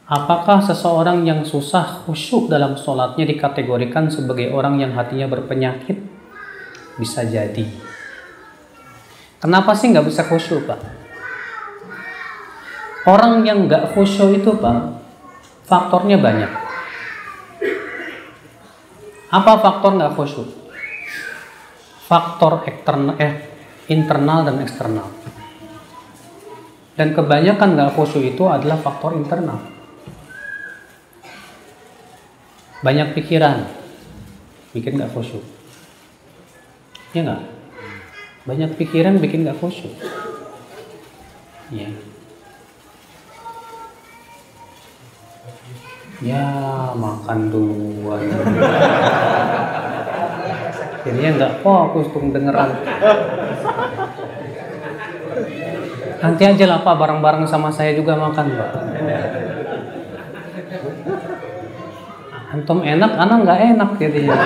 Apakah seseorang yang susah khusyuk dalam sholatnya dikategorikan sebagai orang yang hatinya berpenyakit? Bisa jadi. Kenapa sih nggak bisa khusyuk, Pak? Orang yang nggak khusyuk itu, Pak, faktornya banyak. Apa faktor nggak khusyuk? Faktor internal dan eksternal. Dan kebanyakan nggak khusyuk itu adalah faktor internal. Banyak pikiran, bikin nggak khusyuk. Ya nggak? Banyak pikiran bikin nggak khusyuk. Ya. Ya, makan duluan. Akhirnya nggak fokus tuh dengeran. Nanti aja lah Pak, bareng-bareng sama saya juga makan Pak. Antum enak, anak nggak enak jadinya.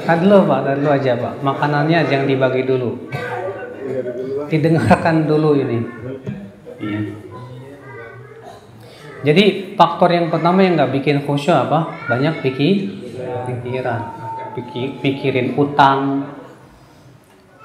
Kan dulu Pak, kan dulu aja Pak. Makanannya jangan dibagi dulu. Didengarkan dulu ini. Iya. Jadi faktor yang pertama yang nggak bikin khusyuk apa? Banyak pikiran, pikirin utang,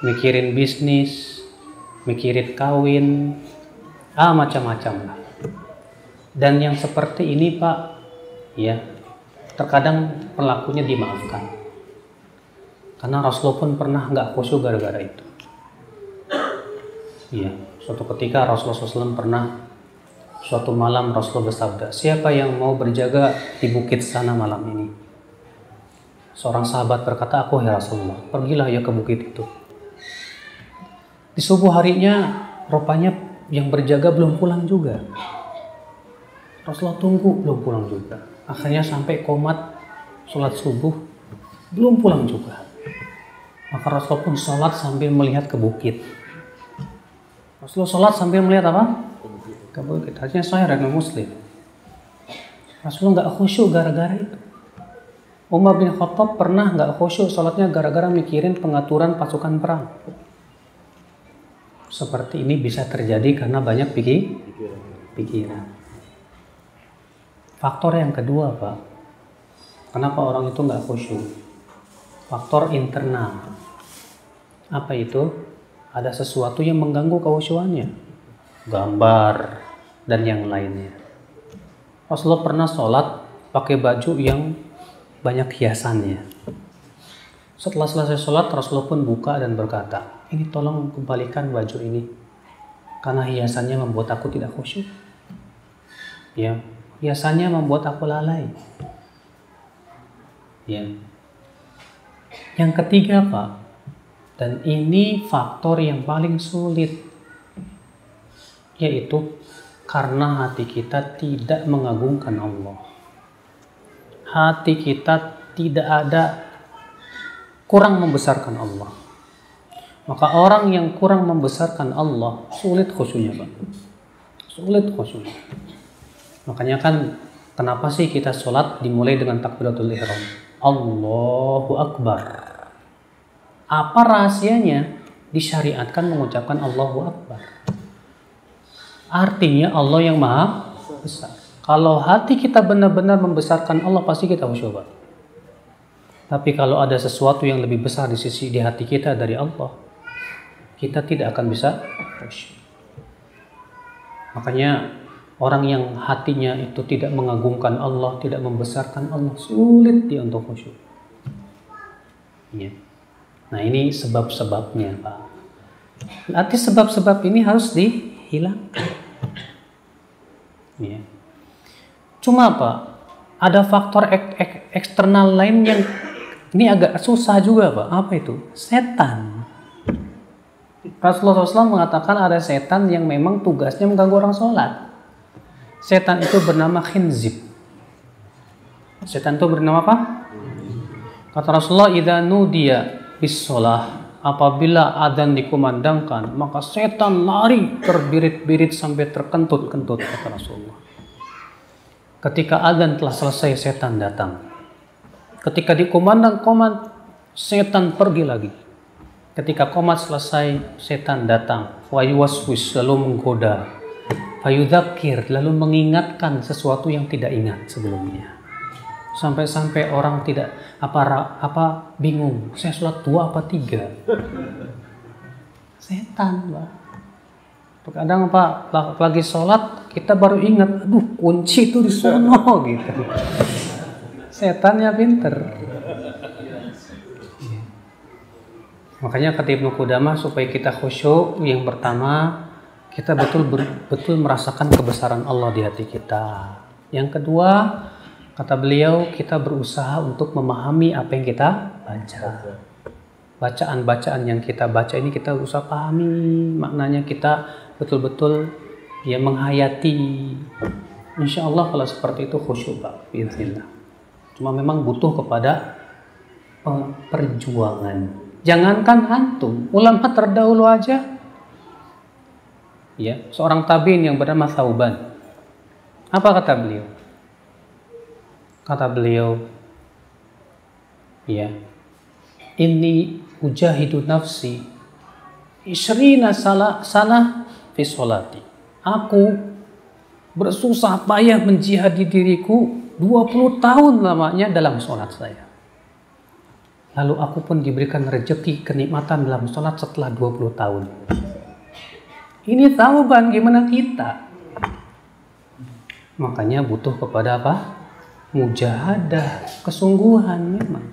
mikirin bisnis, mikirin kawin, macam-macam lah. Dan yang seperti ini Pak, ya terkadang pelakunya dimaafkan. Karena Rasulullah pun pernah nggak khusyuk gara-gara itu. Iya, suatu ketika Rasulullah SAW pernah suatu malam Rasulullah bersabda, siapa yang mau berjaga di bukit sana malam ini? Seorang sahabat berkata, aku ya Rasulullah, pergilah ya ke bukit itu. Di subuh harinya, rupanya yang berjaga belum pulang juga. Rasulullah tunggu, belum pulang juga. Akhirnya sampai komat sholat subuh, belum pulang juga. Maka Rasulullah pun sholat sambil melihat ke bukit. Rasulullah sholat sambil melihat apa? Ke bukit. Artinya saya orang Muslim. Rasulullah nggak khusyuk gara-gara itu. Umar bin Khattab pernah nggak khusyuk sholatnya gara-gara mikirin pengaturan pasukan perang. Seperti ini bisa terjadi karena banyak pikiran. Faktor yang kedua Pak, kenapa orang itu nggak khusyuk? Faktor internal. Apa itu? Ada sesuatu yang mengganggu kekhusyuannya. Gambar dan yang lainnya. Rasulullah pernah sholat pakai baju yang banyak hiasannya. Setelah selesai sholat, Rasulullah pun buka dan berkata, ini tolong kembalikan baju ini karena hiasannya membuat aku tidak khusyuk. Ya, hiasannya membuat aku lalai. Ya. Yang ketiga Pak, dan ini faktor yang paling sulit, yaitu karena hati kita tidak mengagungkan Allah. Hati kita tidak ada, kurang membesarkan Allah. Maka orang yang kurang membesarkan Allah sulit khusyuknya Pak. Sulit khusyuknya. Makanya kan kenapa sih kita sholat dimulai dengan takbiratul ihram? Allahu Akbar. Apa rahasianya? Disyariatkan mengucapkan Allahu Akbar. Artinya Allah yang maha besar. Kalau hati kita benar-benar membesarkan Allah, pasti kita khusyuk. Tapi kalau ada sesuatu yang lebih besar di hati kita dari Allah, kita tidak akan bisa khusyuk. Makanya orang yang hatinya itu tidak mengagungkan Allah, tidak membesarkan Allah, sulit dia untuk khusyuk. Ya. Nah ini sebab-sebabnya Pak. Berarti sebab-sebab ini harus dihilangkan. Ya. Cuma Pak, ada faktor eksternal lain yang ini agak susah juga Pak. Apa itu? Setan. Rasulullah SAW mengatakan ada setan yang memang tugasnya mengganggu orang sholat. Setan itu bernama khinzib. Setan itu bernama apa? Kata Rasulullah, idza nudiya bis shalah, apabila adzan dikumandangkan, maka setan lari terbirit-birit sampai terkentut-kentut, kata Rasulullah. Ketika adzan telah selesai, setan datang. Ketika dikumandang qomat, setan pergi lagi. Ketika qomat selesai, setan datang. Wa yuwaswis, lalu menggoda. Fayudzakir, lalu mengingatkan sesuatu yang tidak ingat sebelumnya. Sampai-sampai orang tidak apa bingung, saya sholat 2 apa 3? Setan, Pak. Kadang Pak lagi sholat kita baru ingat, aduh kunci itu di sono gitu. Setannya pinter. Makanya kata Ibnu Qudamah, supaya kita khusyuk, yang pertama kita betul-betul merasakan kebesaran Allah di hati kita. Yang kedua, kata beliau, kita berusaha untuk memahami apa yang kita baca. Bacaan-bacaan yang kita baca ini kita berusaha pahami maknanya, kita betul-betul ya menghayati. Insya Allah kalau seperti itu khusyuk, Pak. Bismillah. Cuma memang butuh kepada perjuangan. Jangankan antum, ulama terdahulu aja. Ya, seorang tabi'in yang bernama Thauban. Apa kata beliau? Kata beliau, ya, inni ujahidu nafsi isyrina sana fi sholati. Aku bersusah payah menjihadi diriku 20 tahun lamanya dalam sholat saya. Lalu aku pun diberikan rezeki kenikmatan dalam sholat setelah 20 tahun. Ini Thauban, gimana kita? Makanya butuh kepada apa? Mujahadah, kesungguhan memang.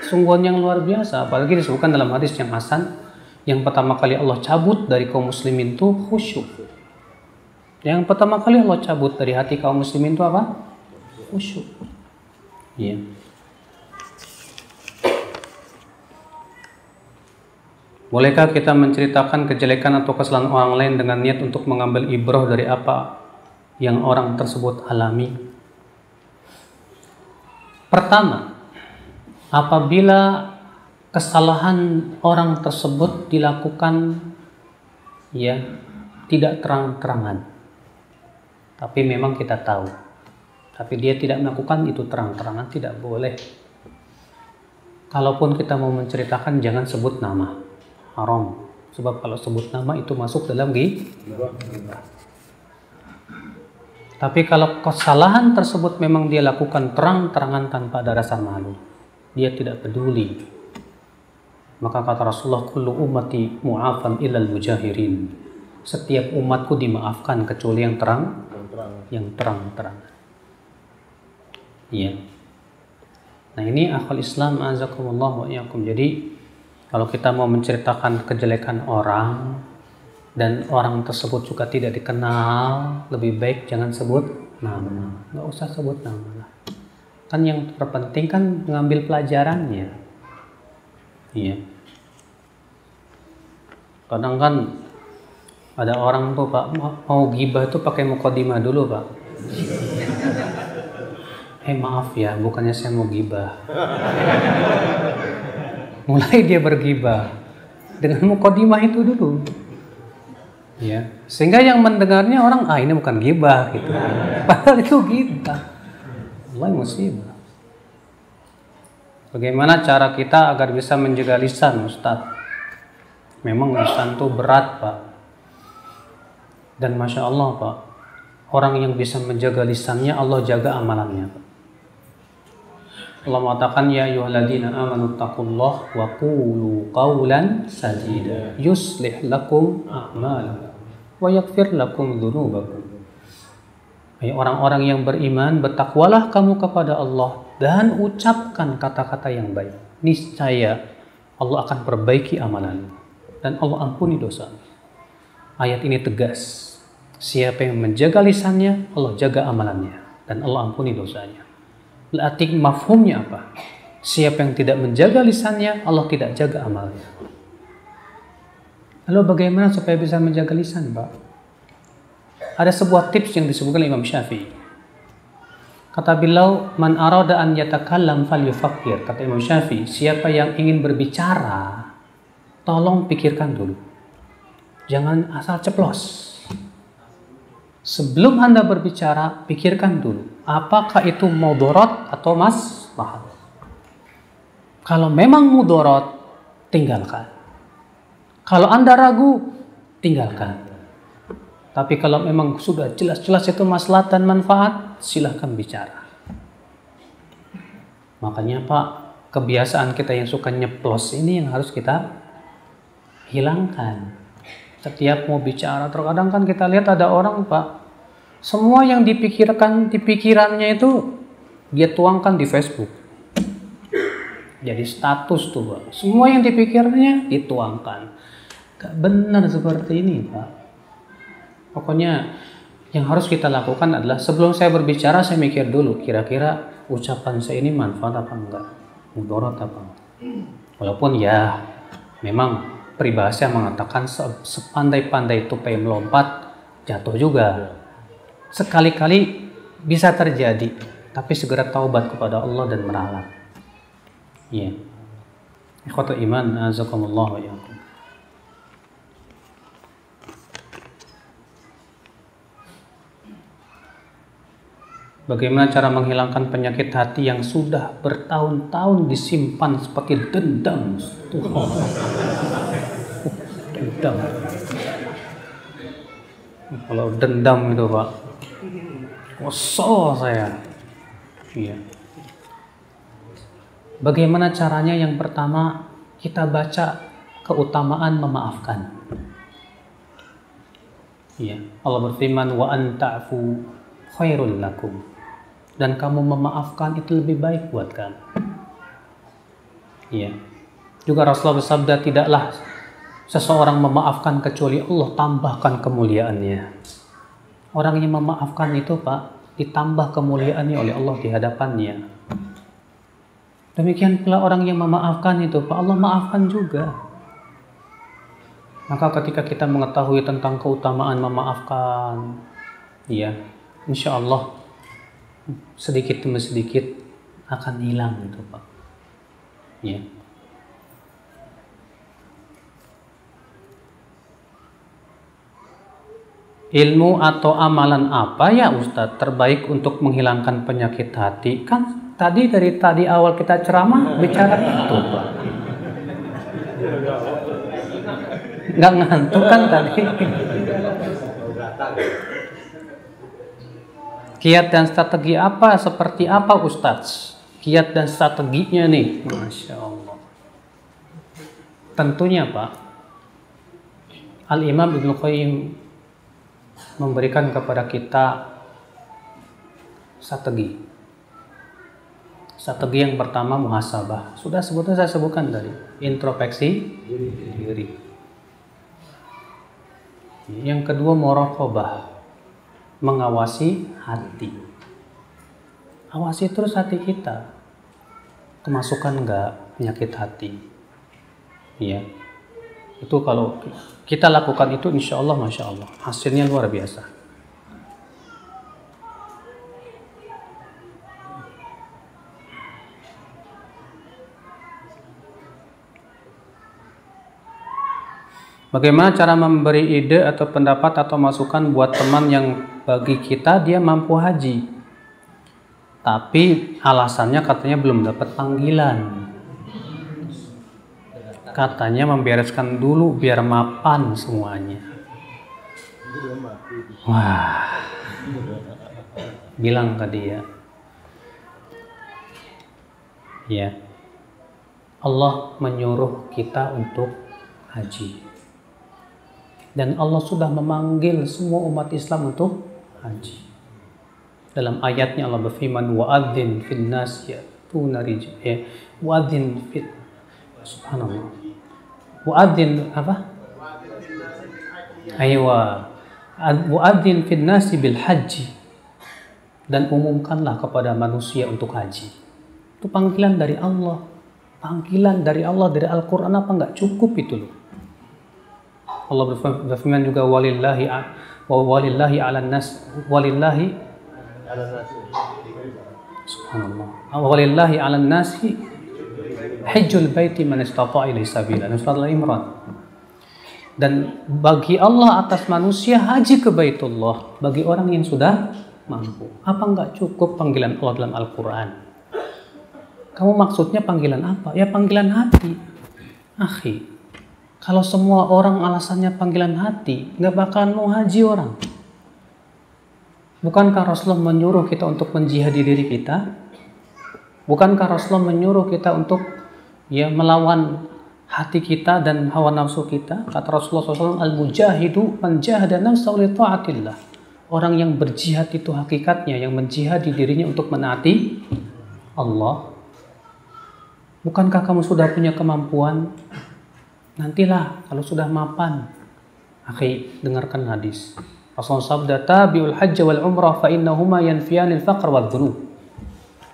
Kesungguhan yang luar biasa. Apalagi disebutkan dalam hadis yang hasan, yang pertama kali Allah cabut dari kaum muslimin itu khusyuk. Yang pertama kali Allah cabut dari hati kaum muslimin itu apa? Khusyuk. Iya. Bolehkah kita menceritakan kejelekan atau kesalahan orang lain dengan niat untuk mengambil ibrah dari apa yang orang tersebut alami? Pertama, apabila kesalahan orang tersebut dilakukan ya tidak terang-terangan, tapi memang kita tahu, tapi dia tidak melakukan itu terang-terangan, tidak boleh. Kalaupun kita mau menceritakan, jangan sebut nama. Haram, sebab kalau sebut nama itu masuk dalam ghibah. Tapi kalau kesalahan tersebut memang dia lakukan terang-terangan tanpa ada rasa malu, dia tidak peduli, maka kata Rasulullah, kullu ummati mu'afan illal mujahirin. Setiap umatku dimaafkan kecuali yang terang-terangan. Iya. Nah ini akhul Islam azakumullah wa iyyakum. Jadi kalau kita mau menceritakan kejelekan orang dan orang tersebut juga tidak dikenal, lebih baik jangan sebut nama. Nggak usah sebut nama lah. Kan yang terpenting kan mengambil pelajarannya. Iya. Kadang kan ada orang tuh Pak mau ghibah itu pakai mukadimah dulu Pak. Maaf ya, bukannya saya mau ghibah. Mulai dia berghibah dengan mukadimah itu dulu, ya, sehingga yang mendengarnya orang ini bukan ghibah gitu, padahal itu ghibah. Allah musibah. Bagaimana cara kita agar bisa menjaga lisan, Ustaz? Memang lisan itu berat Pak, dan masya Allah Pak, orang yang bisa menjaga lisannya Allah jaga amalannya Pak. Allah mengatakan, ya ayyuhalladzina amanu taqullaha wa qulu qawlan sadida yuslih lakum a'malakum wa yaghfir lakum dzunubakum. Hai orang-orang yang beriman, bertakwalah kamu kepada Allah dan ucapkan kata-kata yang baik. Niscaya Allah akan perbaiki amalanmu dan Allah ampuni dosa. Ayat ini tegas. Siapa yang menjaga lisannya, Allah jaga amalannya dan Allah ampuni dosanya. Berarti mafhumnya apa? Siapa yang tidak menjaga lisannya, Allah tidak jaga amalnya. Lalu bagaimana supaya bisa menjaga lisan, Pak? Ada sebuah tips yang disebutkan Imam Syafi'i. Kata beliau, man arada an yatakallam falyufakkir. Kata Imam Syafi'i, siapa yang ingin berbicara, tolong pikirkan dulu. Jangan asal ceplos. Sebelum Anda berbicara, pikirkan dulu, apakah itu mudarat atau maslahat. Kalau memang mudarat, tinggalkan. Kalau Anda ragu, tinggalkan. Tapi kalau memang sudah jelas-jelas itu maslahat dan manfaat, silahkan bicara. Makanya Pak, kebiasaan kita yang suka nyeplos ini yang harus kita hilangkan. Setiap mau bicara, terkadang kan kita lihat ada orang Pak, semua yang di pikirannya itu dia tuangkan di Facebook. Jadi status tuh Pak, semua yang dipikirnya dituangkan. Gak benar seperti ini Pak. Pokoknya yang harus kita lakukan adalah sebelum saya berbicara, saya mikir dulu kira-kira ucapan saya ini manfaat apa enggak, mudarat apa enggak. Walaupun ya memang peribahasa mengatakan sepandai-pandai tupai melompat jatuh juga. Sekali-kali bisa terjadi, tapi segera taubat kepada Allah dan meralat. Ya. Ikhwatul iman, azakumullah wa iyyakum. Bagaimana cara menghilangkan penyakit hati yang sudah bertahun-tahun disimpan seperti dendam? Dendam. Kalau dendam itu Pak, kesel saya. Iya. Bagaimana caranya? Yang pertama, kita baca keutamaan memaafkan. Iya. Allah berfirman, wa anta'fu khairul lakum. Dan kamu memaafkan itu lebih baik buat kamu. Iya. Juga Rasulullah bersabda, tidaklah seseorang memaafkan kecuali Allah tambahkan kemuliaannya. Orang yang memaafkan itu Pak, ditambah kemuliaannya oleh Allah di hadapannya. Demikian pula orang yang memaafkan itu Pak, Allah maafkan juga. Maka ketika kita mengetahui tentang keutamaan memaafkan, ya, insya Allah sedikit demi sedikit akan hilang itu Pak. Ya. Ilmu atau amalan apa ya Ustadz terbaik untuk menghilangkan penyakit hati? Kan tadi dari awal kita ceramah bicara itu Pak. Nggak ngantuk kan tadi? Kiat dan strategi apa? Seperti apa Ustadz? Kiat dan strateginya nih, Masya Allah. Tentunya Pak, Al-Imam Ibnu Qayyim memberikan kepada kita strategi. Strategi yang pertama muhasabah. Sudah saya sebutkan tadi, introspeksi diri. Yang kedua muraqabah, mengawasi hati. Awasi terus hati kita, kemasukan enggak penyakit hati. Ya, itu kalau kita lakukan itu insya Allah, masya Allah, hasilnya luar biasa. Bagaimana cara memberi ide atau pendapat atau masukan buat teman yang bagi kita dia mampu haji, tapi alasannya katanya belum dapat panggilan. Katanya membereskan dulu biar mapan semuanya. Wah, bilang ke dia, ya, Allah menyuruh kita untuk haji. Dan Allah sudah memanggil semua umat Islam untuk haji. Dalam ayatnya Allah berfirman, wa'adzin fin nas ya'tuna rijal, wa'adzin fit, subhanallah, wa'adzin apa? Aywa, wa'adzin fin nasi bil haji, dan umumkanlah kepada manusia untuk haji. Itu panggilan dari Allah. Panggilan dari Allah, dari Al-Quran apa enggak cukup itu loh. Allah berfirman juga walillahi 'alan nas subhanallah, walillahi 'alan nasi hajjul baiti man istata'a ilaihi sabila. Surat Al-Imran. Dan bagi Allah atas manusia haji ke Baitullah bagi orang yang sudah mampu. Apa enggak cukup panggilan Allah dalam Al-Quran? Kamu maksudnya panggilan apa? Ya panggilan hati. Akhi, Kalau semua orang alasannya panggilan hati, nggak bakalan mau haji orang. Bukankah Rasulullah menyuruh kita untuk menjihadi diri kita? Bukankah Rasulullah menyuruh kita untuk melawan hati kita dan hawa nafsu kita? Kata Rasulullah SAW, al-mujahidu man jahada nafsahu li ta'atillah. Orang yang berjihad itu hakikatnya yang menjihadi dirinya untuk menaati Allah. Bukankah kamu sudah punya kemampuan? Nantilah kalau sudah mapan. Akhi, dengarkan hadis. Rasulullah sabda, tabi'ul hajj wal umrah fa innahuma yanfiyanil faqr wal dhunub.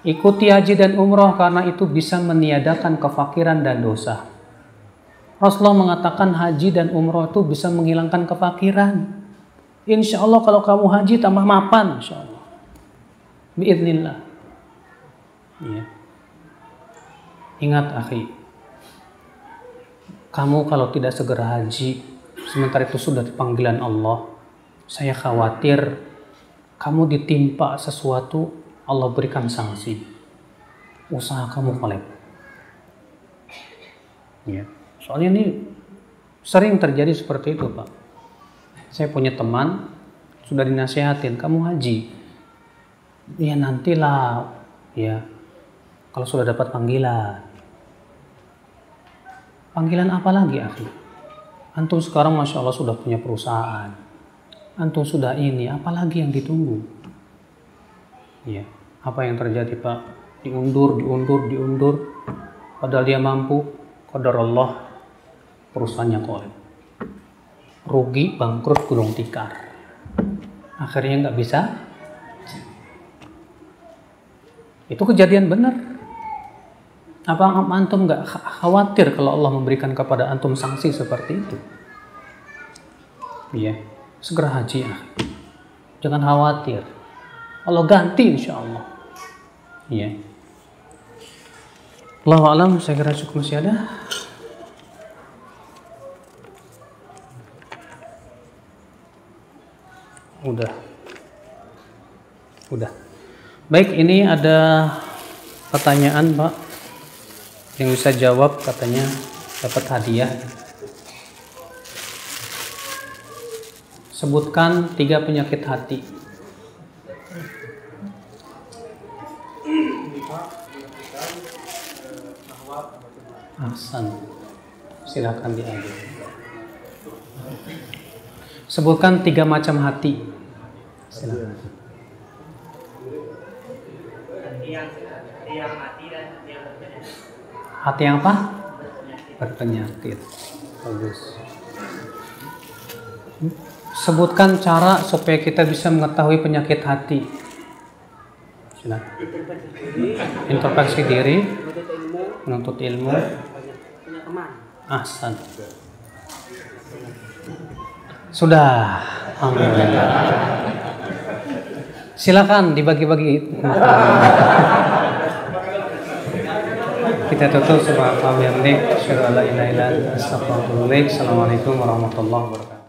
Ikuti haji dan umrah karena itu bisa meniadakan kefakiran dan dosa. Rasulullah mengatakan haji dan umrah itu bisa menghilangkan kefakiran. Insya Allah kalau kamu haji tambah mapan, insya Allah. Biiznillah. Ya. Ingat akhi, kamu kalau tidak segera haji, sementara itu sudah panggilan Allah, saya khawatir kamu ditimpa sesuatu, Allah berikan sanksi. Usaha kamu kolab. Ya. Soalnya ini sering terjadi seperti itu, Pak. Saya punya teman, sudah dinasihatin, kamu haji. Ya nantilah, ya kalau sudah dapat panggilan. Panggilan apa lagi, akhi? Antum sekarang Masya Allah sudah punya perusahaan. Antum sudah ini, apalagi yang ditunggu? Ya, apa yang terjadi, Pak? Diundur. Padahal dia mampu, qadar Allah, perusahaannya kolab. Rugi, bangkrut, gulung tikar. Akhirnya nggak bisa. Itu kejadian benar. Apa antum nggak khawatir kalau Allah memberikan kepada antum sanksi seperti itu? Iya, segera haji ya. Jangan khawatir. Allah ganti insya Allah. Iya. Allahu a'lam, saya kira cukup, masih ada. Udah. Baik, ini ada pertanyaan, Pak. Yang bisa jawab katanya dapat hadiah. Sebutkan 3 penyakit hati. Ahsan. Silakan diambil. Sebutkan 3 macam hati. Silakan. Hati yang apa? Berpenyakit. Bagus. Sebutkan cara supaya kita bisa mengetahui penyakit hati. Silakan. Introspeksi diri, menuntut ilmu, ahsan. Sudah. Alhamdulillah. Silakan dibagi-bagi. Kita tutup. Subhanallah wa bihamdihi, asyhadu an la ilaha illa anta, astaghfiruka wa atubu ilaik. Assalamualaikum warahmatullahi wabarakatuh.